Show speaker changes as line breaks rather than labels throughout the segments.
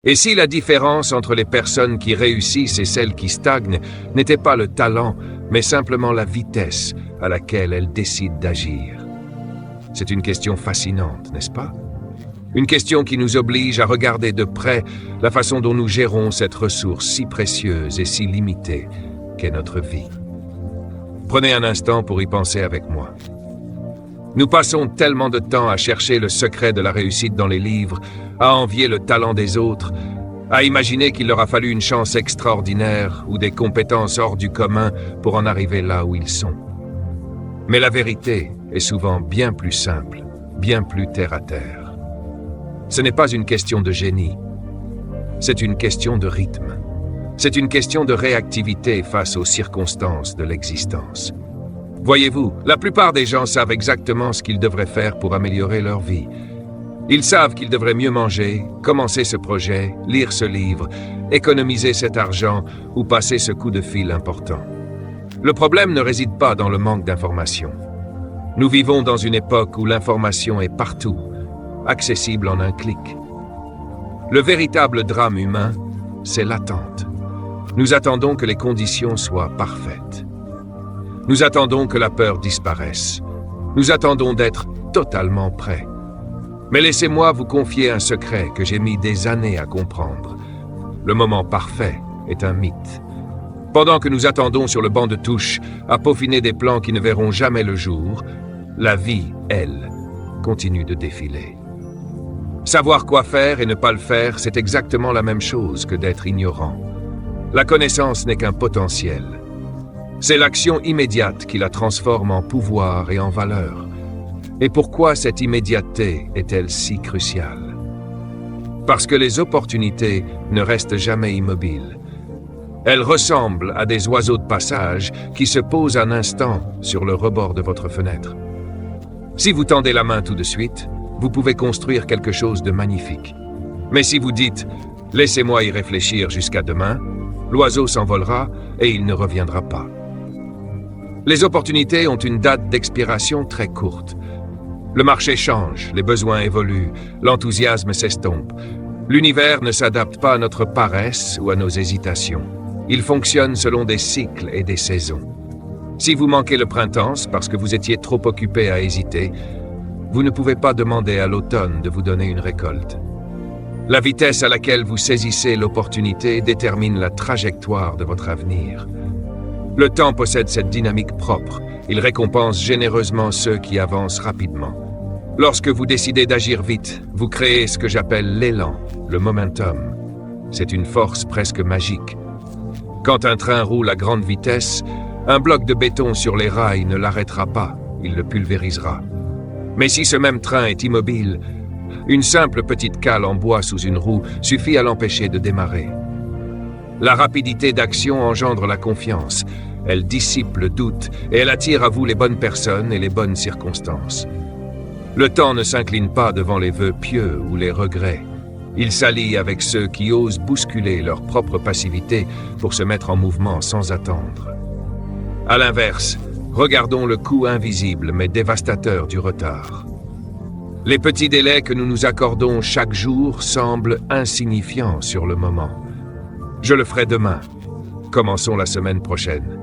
Et si la différence entre les personnes qui réussissent et celles qui stagnent n'était pas le talent, mais simplement la vitesse à laquelle elles décident d'agir? C'est une question fascinante, n'est-ce pas? Une question qui nous oblige à regarder de près la façon dont nous gérons cette ressource si précieuse et si limitée qu'est notre vie. Prenez un instant pour y penser avec moi. Nous passons tellement de temps à chercher le secret de la réussite dans les livres, à envier le talent des autres, à imaginer qu'il leur a fallu une chance extraordinaire ou des compétences hors du commun pour en arriver là où ils sont. Mais la vérité est souvent bien plus simple, bien plus terre à terre. Ce n'est pas une question de génie, c'est une question de rythme. C'est une question de réactivité face aux circonstances de l'existence. Voyez-vous, la plupart des gens savent exactement ce qu'ils devraient faire pour améliorer leur vie. Ils savent qu'ils devraient mieux manger, commencer ce projet, lire ce livre, économiser cet argent ou passer ce coup de fil important. Le problème ne réside pas dans le manque d'information. Nous vivons dans une époque où l'information est partout, accessible en un clic. Le véritable drame humain, c'est l'attente. Nous attendons que les conditions soient parfaites. Nous attendons que la peur disparaisse. Nous attendons d'être totalement prêts. Mais laissez-moi vous confier un secret que j'ai mis des années à comprendre. Le moment parfait est un mythe. Pendant que nous attendons sur le banc de touche à peaufiner des plans qui ne verront jamais le jour, la vie, elle, continue de défiler. Savoir quoi faire et ne pas le faire, c'est exactement la même chose que d'être ignorant. La connaissance n'est qu'un potentiel. C'est l'action immédiate qui la transforme en pouvoir et en valeur. Et pourquoi cette immédiateté est-elle si cruciale? Parce que les opportunités ne restent jamais immobiles. Elles ressemblent à des oiseaux de passage qui se posent un instant sur le rebord de votre fenêtre. Si vous tendez la main tout de suite, vous pouvez construire quelque chose de magnifique. Mais si vous dites « laissez-moi y réfléchir jusqu'à demain », l'oiseau s'envolera et il ne reviendra pas. Les opportunités ont une date d'expiration très courte. Le marché change, les besoins évoluent, l'enthousiasme s'estompe. L'univers ne s'adapte pas à notre paresse ou à nos hésitations. Il fonctionne selon des cycles et des saisons. Si vous manquez le printemps parce que vous étiez trop occupé à hésiter, vous ne pouvez pas demander à l'automne de vous donner une récolte. La vitesse à laquelle vous saisissez l'opportunité détermine la trajectoire de votre avenir. Le temps possède cette dynamique propre. Il récompense généreusement ceux qui avancent rapidement. Lorsque vous décidez d'agir vite, vous créez ce que j'appelle l'élan, le momentum. C'est une force presque magique. Quand un train roule à grande vitesse, un bloc de béton sur les rails ne l'arrêtera pas, il le pulvérisera. Mais si ce même train est immobile, une simple petite cale en bois sous une roue suffit à l'empêcher de démarrer. La rapidité d'action engendre la confiance. Elle dissipe le doute et elle attire à vous les bonnes personnes et les bonnes circonstances. Le temps ne s'incline pas devant les vœux pieux ou les regrets. Il s'allie avec ceux qui osent bousculer leur propre passivité pour se mettre en mouvement sans attendre. À l'inverse, regardons le coût invisible mais dévastateur du retard. Les petits délais que nous nous accordons chaque jour semblent insignifiants sur le moment. Je le ferai demain. Commençons la semaine prochaine.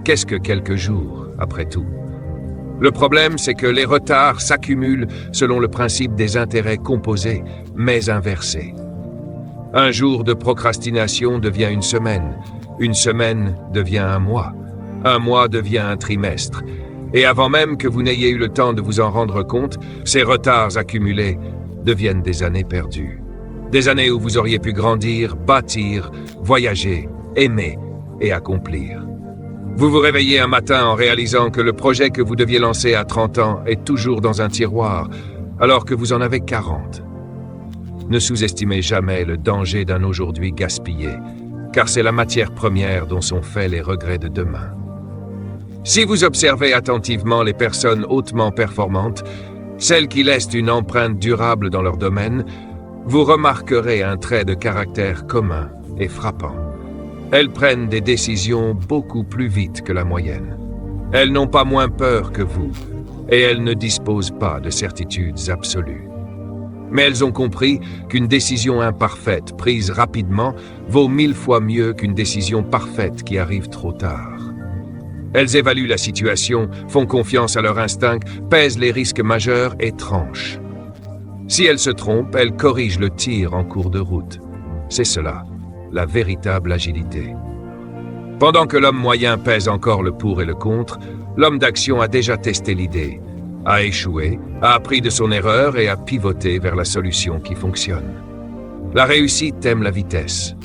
Qu'est-ce que quelques jours, après tout? Le problème, c'est que les retards s'accumulent selon le principe des intérêts composés, mais inversés. Un jour de procrastination devient une semaine devient un mois devient un trimestre. Et avant même que vous n'ayez eu le temps de vous en rendre compte, ces retards accumulés deviennent des années perdues. Des années où vous auriez pu grandir, bâtir, voyager, aimer et accomplir. Vous vous réveillez un matin en réalisant que le projet que vous deviez lancer à 30 ans est toujours dans un tiroir, alors que vous en avez 40. Ne sous-estimez jamais le danger d'un aujourd'hui gaspillé, car c'est la matière première dont sont faits les regrets de demain. Si vous observez attentivement les personnes hautement performantes, celles qui laissent une empreinte durable dans leur domaine, vous remarquerez un trait de caractère commun et frappant. Elles prennent des décisions beaucoup plus vite que la moyenne. Elles n'ont pas moins peur que vous, et elles ne disposent pas de certitudes absolues. Mais elles ont compris qu'une décision imparfaite, prise rapidement, vaut 1000 fois mieux qu'une décision parfaite qui arrive trop tard. Elles évaluent la situation, font confiance à leur instinct, pèsent les risques majeurs et tranchent. Si elles se trompent, elles corrigent le tir en cours de route. C'est cela, la véritable agilité. Pendant que l'homme moyen pèse encore le pour et le contre, l'homme d'action a déjà testé l'idée, a échoué, a appris de son erreur et a pivoté vers la solution qui fonctionne. La réussite aime la vitesse.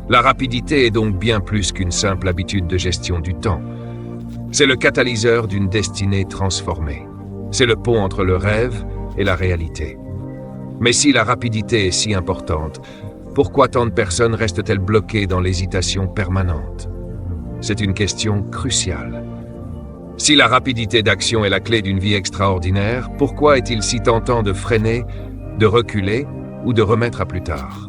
La rapidité est donc bien plus qu'une simple habitude de gestion du temps. C'est le catalyseur d'une destinée transformée. C'est le pont entre le rêve et la réalité. Mais si la rapidité est si importante, pourquoi tant de personnes restent-elles bloquées dans l'hésitation permanente? C'est une question cruciale. Si la rapidité d'action est la clé d'une vie extraordinaire, pourquoi est-il si tentant de freiner, de reculer ou de remettre à plus tard?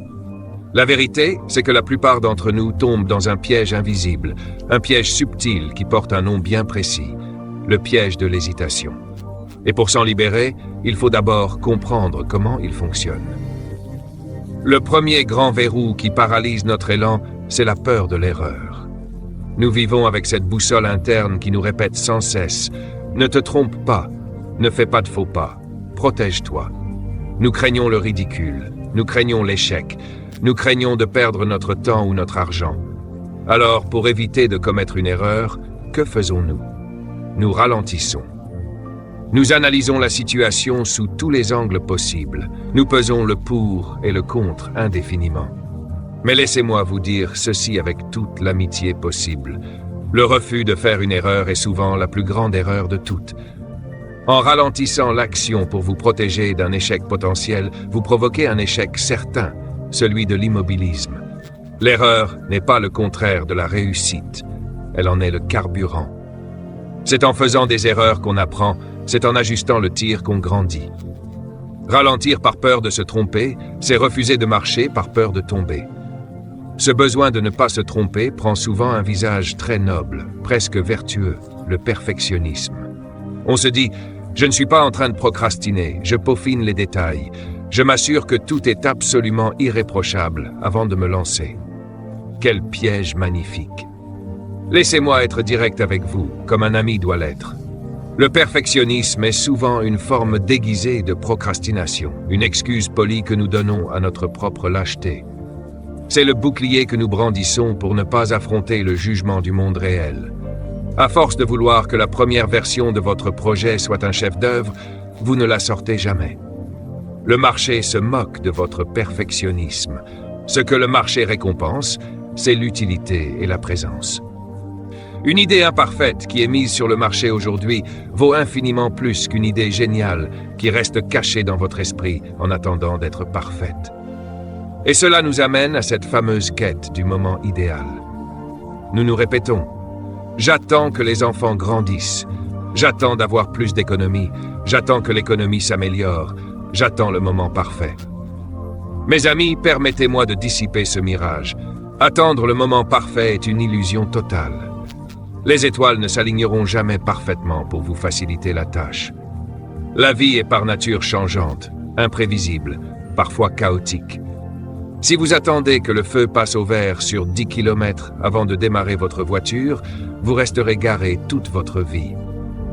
La vérité, c'est que la plupart d'entre nous tombent dans un piège invisible, un piège subtil qui porte un nom bien précis, le piège de l'hésitation. Et pour s'en libérer, il faut d'abord comprendre comment il fonctionne. Le premier grand verrou qui paralyse notre élan, c'est la peur de l'erreur. Nous vivons avec cette boussole interne qui nous répète sans cesse « Ne te trompe pas, ne fais pas de faux pas, protège-toi ». Nous craignons le ridicule, nous craignons l'échec, nous craignons de perdre notre temps ou notre argent. Alors, pour éviter de commettre une erreur, que faisons-nous? Nous ralentissons. Nous analysons la situation sous tous les angles possibles. Nous pesons le pour et le contre indéfiniment. Mais laissez-moi vous dire ceci avec toute l'amitié possible. Le refus de faire une erreur est souvent la plus grande erreur de toutes. En ralentissant l'action pour vous protéger d'un échec potentiel, vous provoquez un échec certain, celui de l'immobilisme. L'erreur n'est pas le contraire de la réussite, elle en est le carburant. C'est en faisant des erreurs qu'on apprend, c'est en ajustant le tir qu'on grandit. Ralentir par peur de se tromper, c'est refuser de marcher par peur de tomber. Ce besoin de ne pas se tromper prend souvent un visage très noble, presque vertueux, le perfectionnisme. On se dit « Je ne suis pas en train de procrastiner, je peaufine les détails. Je m'assure que tout est absolument irréprochable avant de me lancer. » Quel piège magnifique! Laissez-moi être direct avec vous, comme un ami doit l'être. Le perfectionnisme est souvent une forme déguisée de procrastination, une excuse polie que nous donnons à notre propre lâcheté. C'est le bouclier que nous brandissons pour ne pas affronter le jugement du monde réel. À force de vouloir que la première version de votre projet soit un chef-d'œuvre, vous ne la sortez jamais. Le marché se moque de votre perfectionnisme. Ce que le marché récompense, c'est l'utilité et la présence. Une idée imparfaite qui est mise sur le marché aujourd'hui vaut infiniment plus qu'une idée géniale qui reste cachée dans votre esprit en attendant d'être parfaite. Et cela nous amène à cette fameuse quête du moment idéal. Nous nous répétons « J'attends que les enfants grandissent. J'attends d'avoir plus d'économie. J'attends que l'économie s'améliore. J'attends le moment parfait. » Mes amis, permettez-moi de dissiper ce mirage. Attendre le moment parfait est une illusion totale. Les étoiles ne s'aligneront jamais parfaitement pour vous faciliter la tâche. La vie est par nature changeante, imprévisible, parfois chaotique. Si vous attendez que le feu passe au vert sur 10 km avant de démarrer votre voiture, vous resterez garé toute votre vie.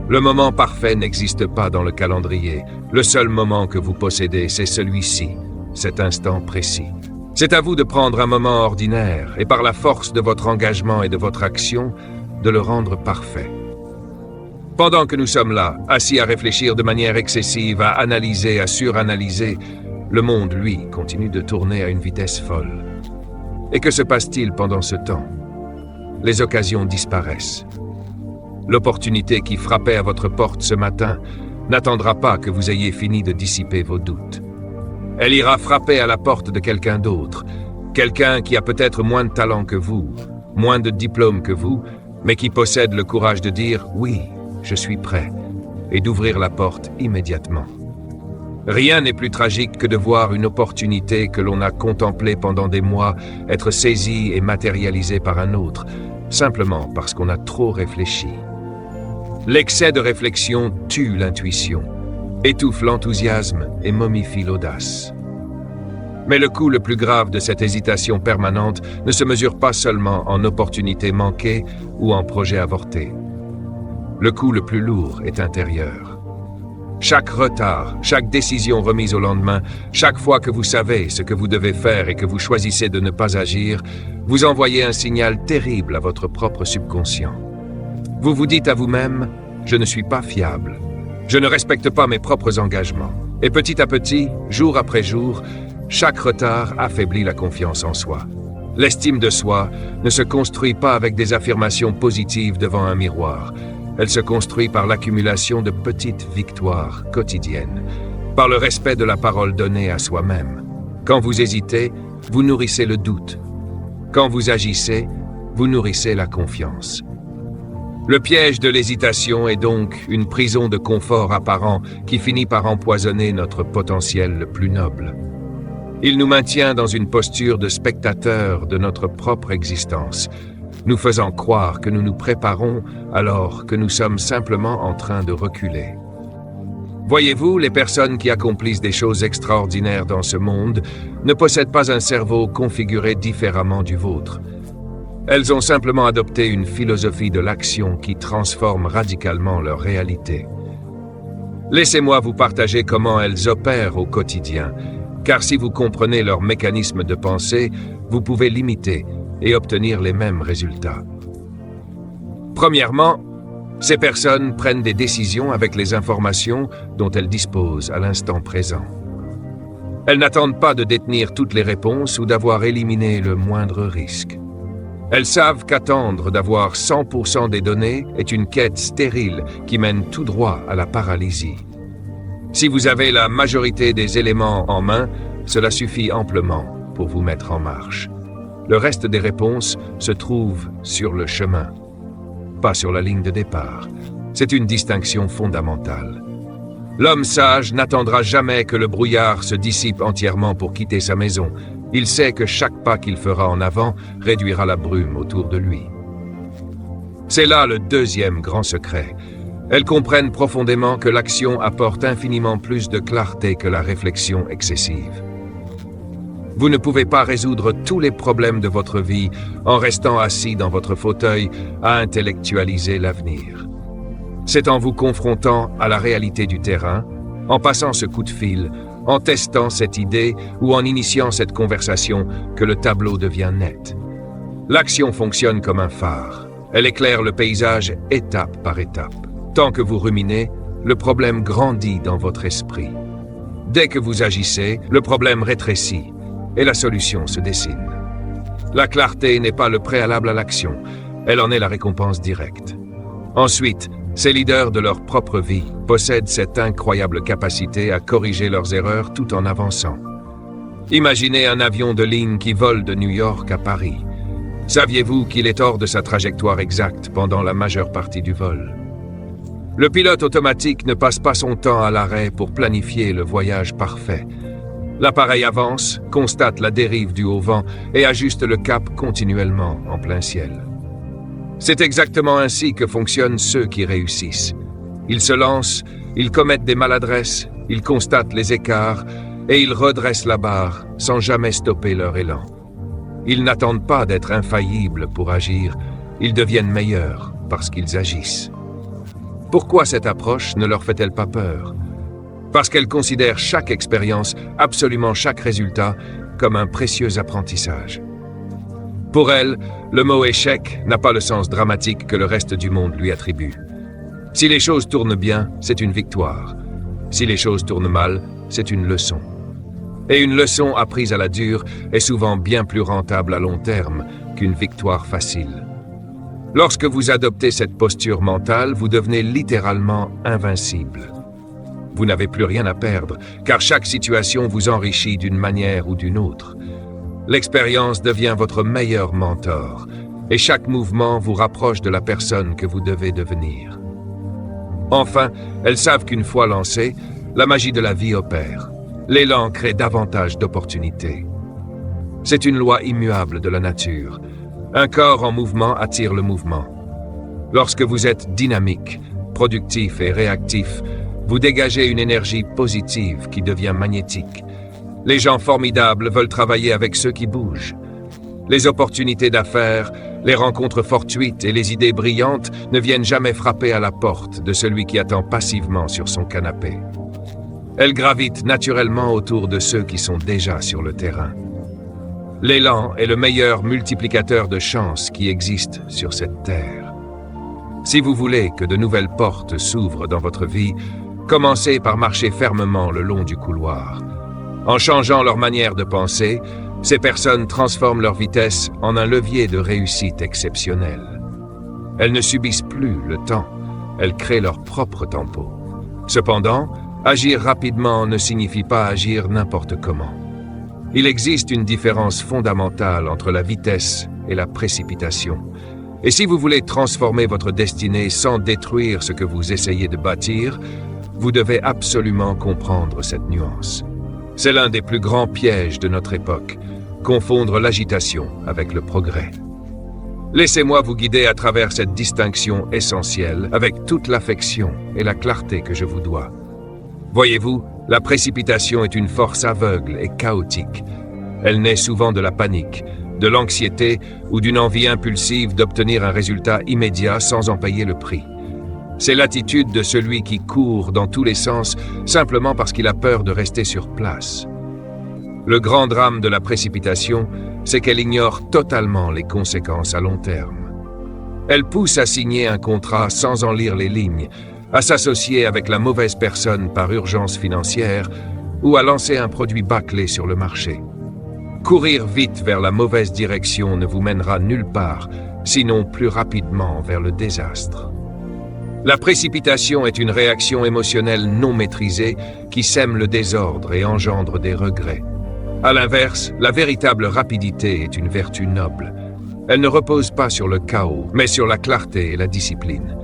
Le moment parfait n'existe pas dans le calendrier. Le seul moment que vous possédez, c'est celui-ci, cet instant précis. C'est à vous de prendre un moment ordinaire et par la force de votre engagement et de votre action, de le rendre parfait. Pendant que nous sommes là, assis à réfléchir de manière excessive, à analyser, à suranalyser, le monde, lui, continue de tourner à une vitesse folle. Et que se passe-t-il pendant ce temps? Les occasions disparaissent. L'opportunité qui frappait à votre porte ce matin n'attendra pas que vous ayez fini de dissiper vos doutes. Elle ira frapper à la porte de quelqu'un d'autre, quelqu'un qui a peut-être moins de talent que vous, moins de diplôme que vous, mais qui possède le courage de dire « Oui, je suis prêt » et d'ouvrir la porte immédiatement. Rien n'est plus tragique que de voir une opportunité que l'on a contemplée pendant des mois être saisie et matérialisée par un autre, simplement parce qu'on a trop réfléchi. L'excès de réflexion tue l'intuition. étouffe l'enthousiasme et momifie l'audace. Mais le coût le plus grave de cette hésitation permanente ne se mesure pas seulement en opportunités manquées ou en projets avortés. Le coût le plus lourd est intérieur. Chaque retard, chaque décision remise au lendemain, chaque fois que vous savez ce que vous devez faire et que vous choisissez de ne pas agir, vous envoyez un signal terrible à votre propre subconscient. Vous vous dites à vous-même « Je ne suis pas fiable. Je ne respecte pas mes propres engagements. » Et petit à petit, jour après jour, chaque retard affaiblit la confiance en soi. L'estime de soi ne se construit pas avec des affirmations positives devant un miroir. Elle se construit par l'accumulation de petites victoires quotidiennes, par le respect de la parole donnée à soi-même. Quand vous hésitez, vous nourrissez le doute. Quand vous agissez, vous nourrissez la confiance. Le piège de l'hésitation est donc une prison de confort apparent qui finit par empoisonner notre potentiel le plus noble. Il nous maintient dans une posture de spectateur de notre propre existence, nous faisant croire que nous nous préparons alors que nous sommes simplement en train de reculer. Voyez-vous, les personnes qui accomplissent des choses extraordinaires dans ce monde ne possèdent pas un cerveau configuré différemment du vôtre. Elles ont simplement adopté une philosophie de l'action qui transforme radicalement leur réalité. Laissez-moi vous partager comment elles opèrent au quotidien, car si vous comprenez leur mécanisme de pensée, vous pouvez l'imiter et obtenir les mêmes résultats. Premièrement, ces personnes prennent des décisions avec les informations dont elles disposent à l'instant présent. Elles n'attendent pas de détenir toutes les réponses ou d'avoir éliminé le moindre risque. Elles savent qu'attendre d'avoir 100% des données est une quête stérile qui mène tout droit à la paralysie. Si vous avez la majorité des éléments en main, cela suffit amplement pour vous mettre en marche. Le reste des réponses se trouve sur le chemin, pas sur la ligne de départ. C'est une distinction fondamentale. L'homme sage n'attendra jamais que le brouillard se dissipe entièrement pour quitter sa maison. Il sait que chaque pas qu'il fera en avant réduira la brume autour de lui. C'est là le deuxième grand secret. Elles comprennent profondément que l'action apporte infiniment plus de clarté que la réflexion excessive. Vous ne pouvez pas résoudre tous les problèmes de votre vie en restant assis dans votre fauteuil à intellectualiser l'avenir. C'est en vous confrontant à la réalité du terrain, en passant ce coup de fil, en testant cette idée ou en initiant cette conversation que le tableau devient net. L'action fonctionne comme un phare. Elle éclaire le paysage étape par étape. Tant que vous ruminez, le problème grandit dans votre esprit. Dès que vous agissez, le problème rétrécit et la solution se dessine. La clarté n'est pas le préalable à l'action, elle en est la récompense directe. Ensuite, ces leaders de leur propre vie possèdent cette incroyable capacité à corriger leurs erreurs tout en avançant. Imaginez un avion de ligne qui vole de New York à Paris. Saviez-vous qu'il est hors de sa trajectoire exacte pendant la majeure partie du vol? Le pilote automatique ne passe pas son temps à l'arrêt pour planifier le voyage parfait. L'appareil avance, constate la dérive du haut vent et ajuste le cap continuellement en plein ciel. C'est exactement ainsi que fonctionnent ceux qui réussissent. Ils se lancent, ils commettent des maladresses, ils constatent les écarts et ils redressent la barre sans jamais stopper leur élan. Ils n'attendent pas d'être infaillibles pour agir, ils deviennent meilleurs parce qu'ils agissent. Pourquoi cette approche ne leur fait-elle pas peur? Parce qu'elle considère chaque expérience, absolument chaque résultat, comme un précieux apprentissage. Pour elle, le mot échec n'a pas le sens dramatique que le reste du monde lui attribue. Si les choses tournent bien, c'est une victoire. Si les choses tournent mal, c'est une leçon. Et une leçon apprise à la dure est souvent bien plus rentable à long terme qu'une victoire facile. Lorsque vous adoptez cette posture mentale, vous devenez littéralement invincible. Vous n'avez plus rien à perdre, car chaque situation vous enrichit d'une manière ou d'une autre. L'expérience devient votre meilleur mentor, et chaque mouvement vous rapproche de la personne que vous devez devenir. Enfin, elles savent qu'une fois lancées, la magie de la vie opère. L'élan crée davantage d'opportunités. C'est une loi immuable de la nature. Un corps en mouvement attire le mouvement. Lorsque vous êtes dynamique, productif et réactif, Vous dégagez une énergie positive qui devient magnétique. Les gens formidables veulent travailler avec ceux qui bougent. Les opportunités d'affaires, les rencontres fortuites et les idées brillantes ne viennent jamais frapper à la porte de celui qui attend passivement sur son canapé. Elles gravitent naturellement autour de ceux qui sont déjà sur le terrain. L'élan est le meilleur multiplicateur de chance qui existe sur cette terre. Si vous voulez que de nouvelles portes s'ouvrent dans votre vie, commencez par marcher fermement le long du couloir. En changeant leur manière de penser, ces personnes transforment leur vitesse en un levier de réussite exceptionnel. Elles ne subissent plus le temps, elles créent leur propre tempo. Cependant, agir rapidement ne signifie pas agir n'importe comment. Il existe une différence fondamentale entre la vitesse et la précipitation. Et si vous voulez transformer votre destinée sans détruire ce que vous essayez de bâtir, vous devez absolument comprendre cette nuance. C'est l'un des plus grands pièges de notre époque, confondre l'agitation avec le progrès. Laissez-moi vous guider à travers cette distinction essentielle avec toute l'affection et la clarté que je vous dois. Voyez-vous, la précipitation est une force aveugle et chaotique. Elle naît souvent de la panique, de l'anxiété ou d'une envie impulsive d'obtenir un résultat immédiat sans en payer le prix. C'est l'attitude de celui qui court dans tous les sens simplement parce qu'il a peur de rester sur place. Le grand drame de la précipitation, c'est qu'elle ignore totalement les conséquences à long terme. Elle pousse à signer un contrat sans en lire les lignes, à s'associer avec la mauvaise personne par urgence financière ou à lancer un produit bâclé sur le marché. Courir vite vers la mauvaise direction ne vous mènera nulle part, sinon plus rapidement vers le désastre. La précipitation est une réaction émotionnelle non maîtrisée qui sème le désordre et engendre des regrets. À l'inverse, la véritable rapidité est une vertu noble. Elle ne repose pas sur le chaos, mais sur la clarté et la discipline.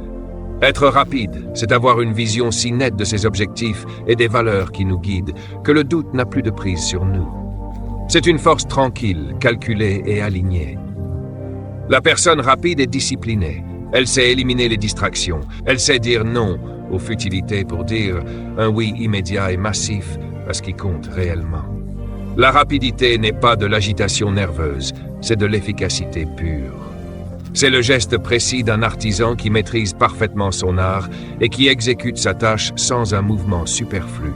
Être rapide, c'est avoir une vision si nette de ses objectifs et des valeurs qui nous guident que le doute n'a plus de prise sur nous. C'est une force tranquille, calculée et alignée. La personne rapide est disciplinée. Elle sait éliminer les distractions. Elle sait dire non aux futilités pour dire un oui immédiat et massif à ce qui compte réellement. La rapidité n'est pas de l'agitation nerveuse, c'est de l'efficacité pure. C'est le geste précis d'un artisan qui maîtrise parfaitement son art et qui exécute sa tâche sans un mouvement superflu.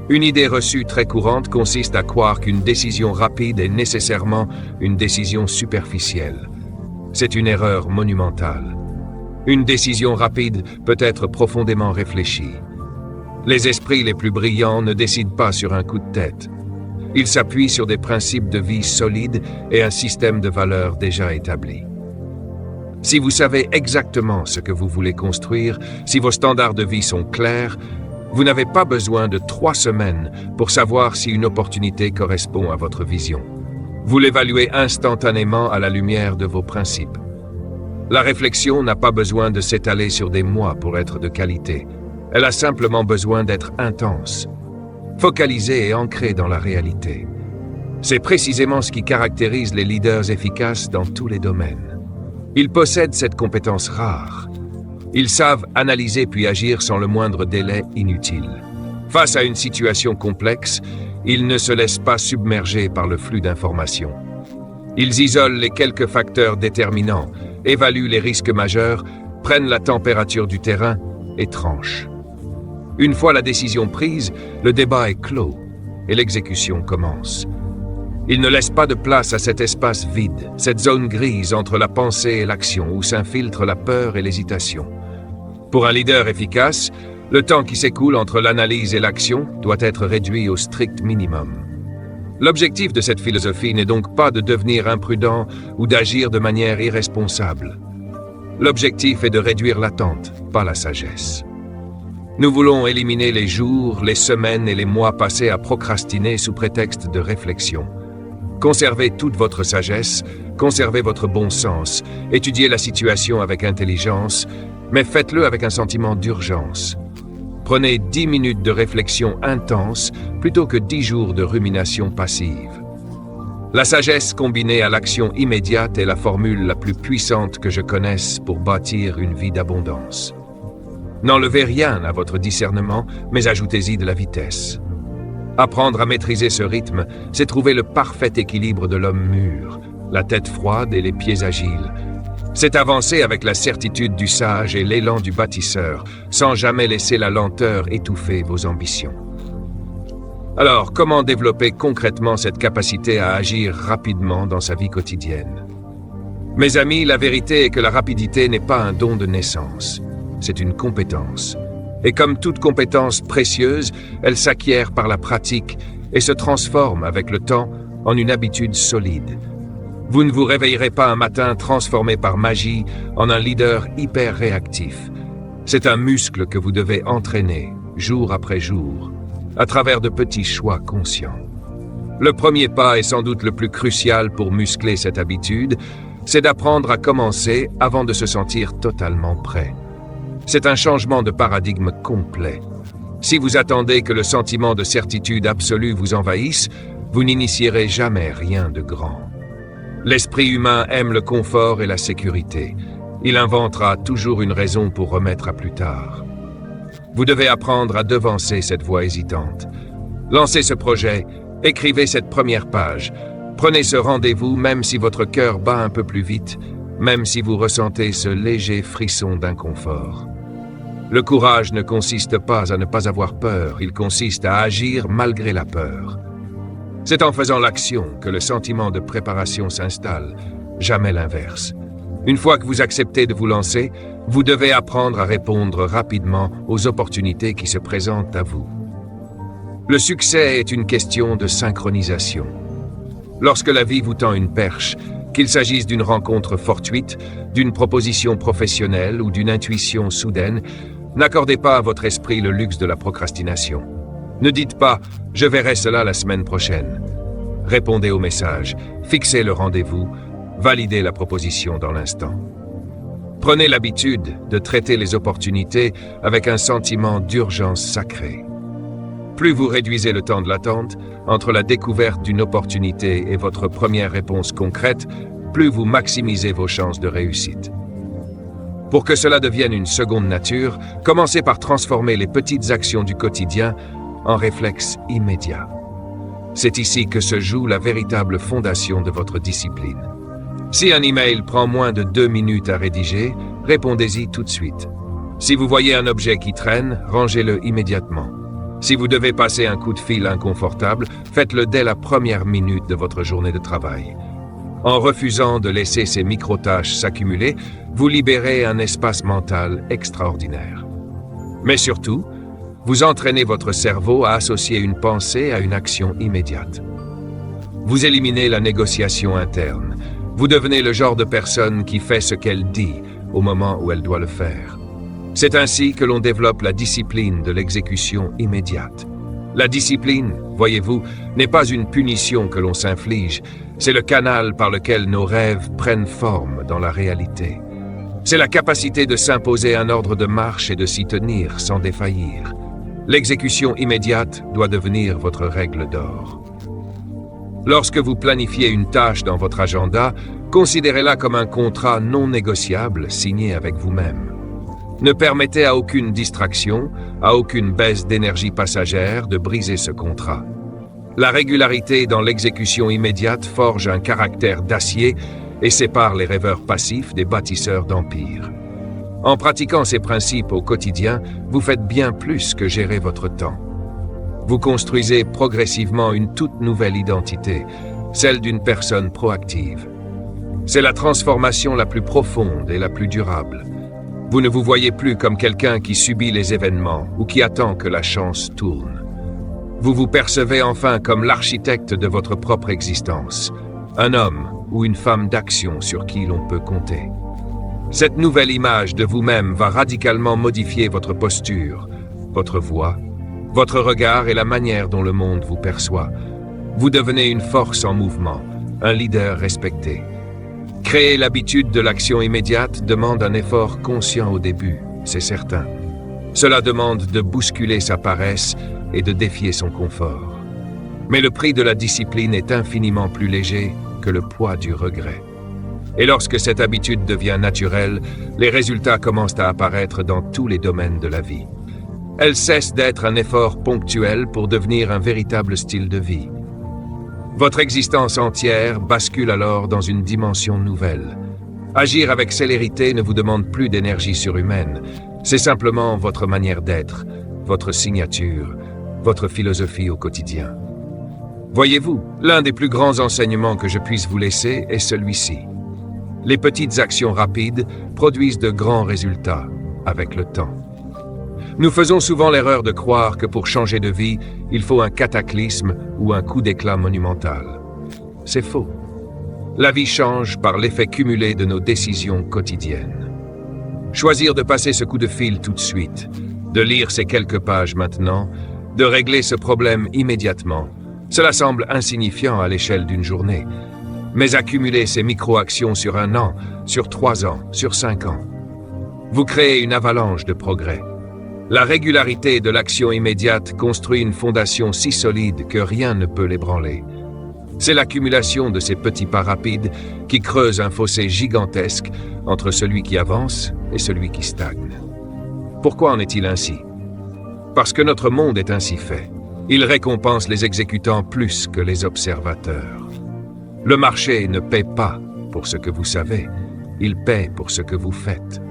Une idée reçue très courante consiste à croire qu'une décision rapide est nécessairement une décision superficielle. C'est une erreur monumentale. Une décision rapide peut être profondément réfléchie. Les esprits les plus brillants ne décident pas sur un coup de tête. Ils s'appuient sur des principes de vie solides et un système de valeurs déjà établi. Si vous savez exactement ce que vous voulez construire, si vos standards de vie sont clairs, vous n'avez pas besoin de 3 semaines pour savoir si une opportunité correspond à votre vision. Vous l'évaluez instantanément à la lumière de vos principes. La réflexion n'a pas besoin de s'étaler sur des mois pour être de qualité. Elle a simplement besoin d'être intense, focalisée et ancrée dans la réalité. C'est précisément ce qui caractérise les leaders efficaces dans tous les domaines. Ils possèdent cette compétence rare. Ils savent analyser puis agir sans le moindre délai inutile. Face à une situation complexe, ils ne se laissent pas submerger par le flux d'informations. Ils isolent les quelques facteurs déterminants, évaluent les risques majeurs, prennent la température du terrain et tranchent. Une fois la décision prise, le débat est clos et l'exécution commence. Ils ne laissent pas de place à cet espace vide, cette zone grise entre la pensée et l'action où s'infiltrent la peur et l'hésitation. Pour un leader efficace, le temps qui s'écoule entre l'analyse et l'action doit être réduit au strict minimum. L'objectif de cette philosophie n'est donc pas de devenir imprudent ou d'agir de manière irresponsable. L'objectif est de réduire l'attente, pas la sagesse. Nous voulons éliminer les jours, les semaines et les mois passés à procrastiner sous prétexte de réflexion. Conservez toute votre sagesse, conservez votre bon sens, étudiez la situation avec intelligence, mais faites-le avec un sentiment d'urgence. Prenez 10 minutes de réflexion intense plutôt que 10 jours de rumination passive. La sagesse combinée à l'action immédiate est la formule la plus puissante que je connaisse pour bâtir une vie d'abondance. N'enlevez rien à votre discernement, mais ajoutez-y de la vitesse. Apprendre à maîtriser ce rythme, c'est trouver le parfait équilibre de l'homme mûr, la tête froide et les pieds agiles. C'est avancer avec la certitude du sage et l'élan du bâtisseur, sans jamais laisser la lenteur étouffer vos ambitions. Alors, comment développer concrètement cette capacité à agir rapidement dans sa vie quotidienne? Mes amis, la vérité est que la rapidité n'est pas un don de naissance, c'est une compétence. Et comme toute compétence précieuse, elle s'acquiert par la pratique et se transforme avec le temps en une habitude solide. Vous ne vous réveillerez pas un matin transformé par magie en un leader hyper réactif. C'est un muscle que vous devez entraîner, jour après jour, à travers de petits choix conscients. Le premier pas est sans doute le plus crucial pour muscler cette habitude, c'est d'apprendre à commencer avant de se sentir totalement prêt. C'est un changement de paradigme complet. Si vous attendez que le sentiment de certitude absolue vous envahisse, vous n'initierez jamais rien de grand. L'esprit humain aime le confort et la sécurité. Il inventera toujours une raison pour remettre à plus tard. Vous devez apprendre à devancer cette voix hésitante. Lancez ce projet, écrivez cette première page. Prenez ce rendez-vous même si votre cœur bat un peu plus vite, même si vous ressentez ce léger frisson d'inconfort. Le courage ne consiste pas à ne pas avoir peur, il consiste à agir malgré la peur. C'est en faisant l'action que le sentiment de préparation s'installe, jamais l'inverse. Une fois que vous acceptez de vous lancer, vous devez apprendre à répondre rapidement aux opportunités qui se présentent à vous. Le succès est une question de synchronisation. Lorsque la vie vous tend une perche, qu'il s'agisse d'une rencontre fortuite, d'une proposition professionnelle ou d'une intuition soudaine, n'accordez pas à votre esprit le luxe de la procrastination. Ne dites pas « je verrai cela la semaine prochaine ». Répondez au message, fixez le rendez-vous, validez la proposition dans l'instant. Prenez l'habitude de traiter les opportunités avec un sentiment d'urgence sacrée. Plus vous réduisez le temps de l'attente, entre la découverte d'une opportunité et votre première réponse concrète, plus vous maximisez vos chances de réussite. Pour que cela devienne une seconde nature, commencez par transformer les petites actions du quotidien en réflexes immédiats. C'est ici que se joue la véritable fondation de votre discipline. Si un email prend moins de 2 minutes à rédiger, répondez-y tout de suite. Si vous voyez un objet qui traîne, rangez-le immédiatement. Si vous devez passer un coup de fil inconfortable, faites-le dès la première minute de votre journée de travail. En refusant de laisser ces micro-tâches s'accumuler, vous libérez un espace mental extraordinaire. Mais surtout, vous entraînez votre cerveau à associer une pensée à une action immédiate. Vous éliminez la négociation interne. Vous devenez le genre de personne qui fait ce qu'elle dit au moment où elle doit le faire. C'est ainsi que l'on développe la discipline de l'exécution immédiate. La discipline, voyez-vous, n'est pas une punition que l'on s'inflige, c'est le canal par lequel nos rêves prennent forme dans la réalité. C'est la capacité de s'imposer un ordre de marche et de s'y tenir sans défaillir. L'exécution immédiate doit devenir votre règle d'or. Lorsque vous planifiez une tâche dans votre agenda, considérez-la comme un contrat non négociable signé avec vous-même. Ne permettez à aucune distraction, à aucune baisse d'énergie passagère de briser ce contrat. La régularité dans l'exécution immédiate forge un caractère d'acier et sépare les rêveurs passifs des bâtisseurs d'empires. En pratiquant ces principes au quotidien, vous faites bien plus que gérer votre temps. Vous construisez progressivement une toute nouvelle identité, celle d'une personne proactive. C'est la transformation la plus profonde et la plus durable. Vous ne vous voyez plus comme quelqu'un qui subit les événements ou qui attend que la chance tourne. Vous vous percevez enfin comme l'architecte de votre propre existence, un homme ou une femme d'action sur qui l'on peut compter. Cette nouvelle image de vous-même va radicalement modifier votre posture, votre voix, votre regard et la manière dont le monde vous perçoit. Vous devenez une force en mouvement, un leader respecté. Créer l'habitude de l'action immédiate demande un effort conscient au début, c'est certain. Cela demande de bousculer sa paresse et de défier son confort. Mais le prix de la discipline est infiniment plus léger que le poids du regret. Et lorsque cette habitude devient naturelle, les résultats commencent à apparaître dans tous les domaines de la vie. Elle cesse d'être un effort ponctuel pour devenir un véritable style de vie. Votre existence entière bascule alors dans une dimension nouvelle. Agir avec célérité ne vous demande plus d'énergie surhumaine. C'est simplement votre manière d'être, votre signature, votre philosophie au quotidien. Voyez-vous, l'un des plus grands enseignements que je puisse vous laisser est celui-ci. Les petites actions rapides produisent de grands résultats avec le temps. Nous faisons souvent l'erreur de croire que pour changer de vie, il faut un cataclysme ou un coup d'éclat monumental. C'est faux. La vie change par l'effet cumulé de nos décisions quotidiennes. Choisir de passer ce coup de fil tout de suite, de lire ces quelques pages maintenant, de régler ce problème immédiatement, cela semble insignifiant à l'échelle d'une journée. Mais accumuler ces micro-actions sur 1 an, sur 3 ans, sur 5 ans, vous créez une avalanche de progrès. La régularité de l'action immédiate construit une fondation si solide que rien ne peut l'ébranler. C'est l'accumulation de ces petits pas rapides qui creusent un fossé gigantesque entre celui qui avance et celui qui stagne. Pourquoi en est-il ainsi? Parce que notre monde est ainsi fait. Il récompense les exécutants plus que les observateurs. Le marché ne paie pas pour ce que vous savez, il paie pour ce que vous faites.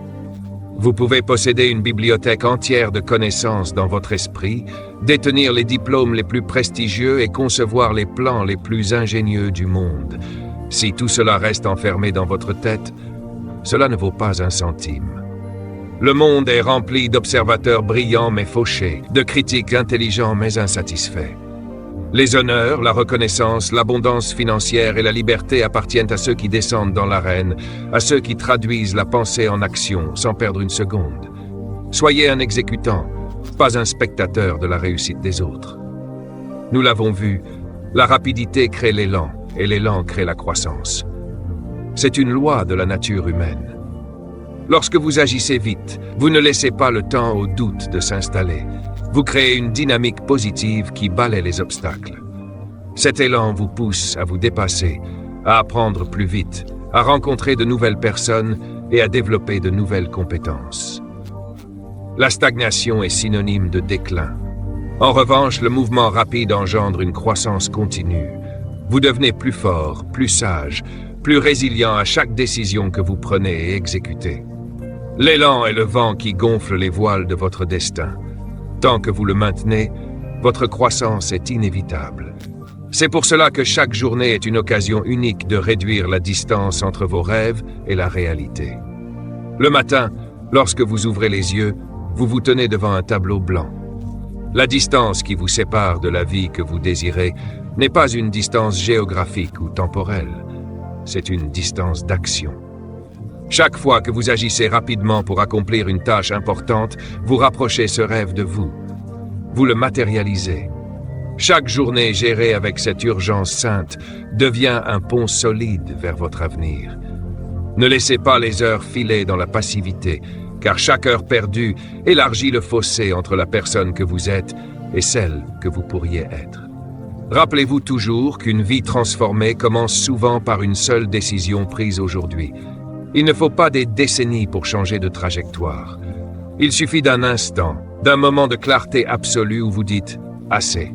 Vous pouvez posséder une bibliothèque entière de connaissances dans votre esprit, détenir les diplômes les plus prestigieux et concevoir les plans les plus ingénieux du monde. Si tout cela reste enfermé dans votre tête, cela ne vaut pas un centime. Le monde est rempli d'observateurs brillants mais fauchés, de critiques intelligents mais insatisfaits. Les honneurs, la reconnaissance, l'abondance financière et la liberté appartiennent à ceux qui descendent dans l'arène, à ceux qui traduisent la pensée en action sans perdre une seconde. Soyez un exécutant, pas un spectateur de la réussite des autres. Nous l'avons vu, la rapidité crée l'élan et l'élan crée la croissance. C'est une loi de la nature humaine. Lorsque vous agissez vite, vous ne laissez pas le temps au doute de s'installer. Vous créez une dynamique positive qui balaie les obstacles. Cet élan vous pousse à vous dépasser, à apprendre plus vite, à rencontrer de nouvelles personnes et à développer de nouvelles compétences. La stagnation est synonyme de déclin. En revanche, le mouvement rapide engendre une croissance continue. Vous devenez plus fort, plus sage, plus résilient à chaque décision que vous prenez et exécutez. L'élan est le vent qui gonfle les voiles de votre destin. Tant que vous le maintenez, votre croissance est inévitable. C'est pour cela que chaque journée est une occasion unique de réduire la distance entre vos rêves et la réalité. Le matin, lorsque vous ouvrez les yeux, vous vous tenez devant un tableau blanc. La distance qui vous sépare de la vie que vous désirez n'est pas une distance géographique ou temporelle, c'est une distance d'action. Chaque fois que vous agissez rapidement pour accomplir une tâche importante, vous rapprochez ce rêve de vous. Vous le matérialisez. Chaque journée gérée avec cette urgence sainte devient un pont solide vers votre avenir. Ne laissez pas les heures filer dans la passivité, car chaque heure perdue élargit le fossé entre la personne que vous êtes et celle que vous pourriez être. Rappelez-vous toujours qu'une vie transformée commence souvent par une seule décision prise aujourd'hui. Il ne faut pas des décennies pour changer de trajectoire. Il suffit d'un instant, d'un moment de clarté absolue où vous dites « Assez ».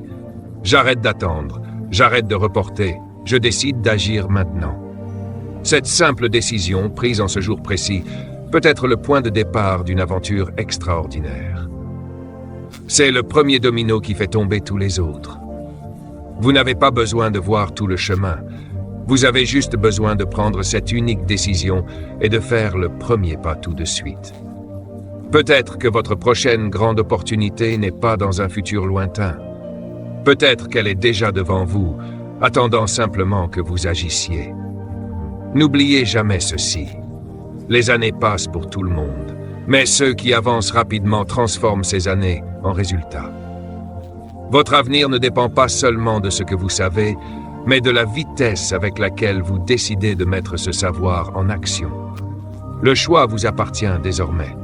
J'arrête d'attendre, j'arrête de reporter, je décide d'agir maintenant. Cette simple décision, prise en ce jour précis, peut être le point de départ d'une aventure extraordinaire. C'est le premier domino qui fait tomber tous les autres. Vous n'avez pas besoin de voir tout le chemin. Vous avez juste besoin de prendre cette unique décision et de faire le premier pas tout de suite. Peut-être que votre prochaine grande opportunité n'est pas dans un futur lointain. Peut-être qu'elle est déjà devant vous, attendant simplement que vous agissiez. N'oubliez jamais ceci. Les années passent pour tout le monde, mais ceux qui avancent rapidement transforment ces années en résultats. Votre avenir ne dépend pas seulement de ce que vous savez, mais de la vitesse avec laquelle vous décidez de mettre ce savoir en action. Le choix vous appartient désormais.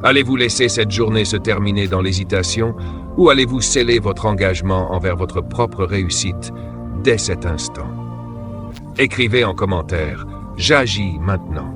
Allez-vous laisser cette journée se terminer dans l'hésitation ou allez-vous sceller votre engagement envers votre propre réussite dès cet instant? Écrivez en commentaire J'agis maintenant.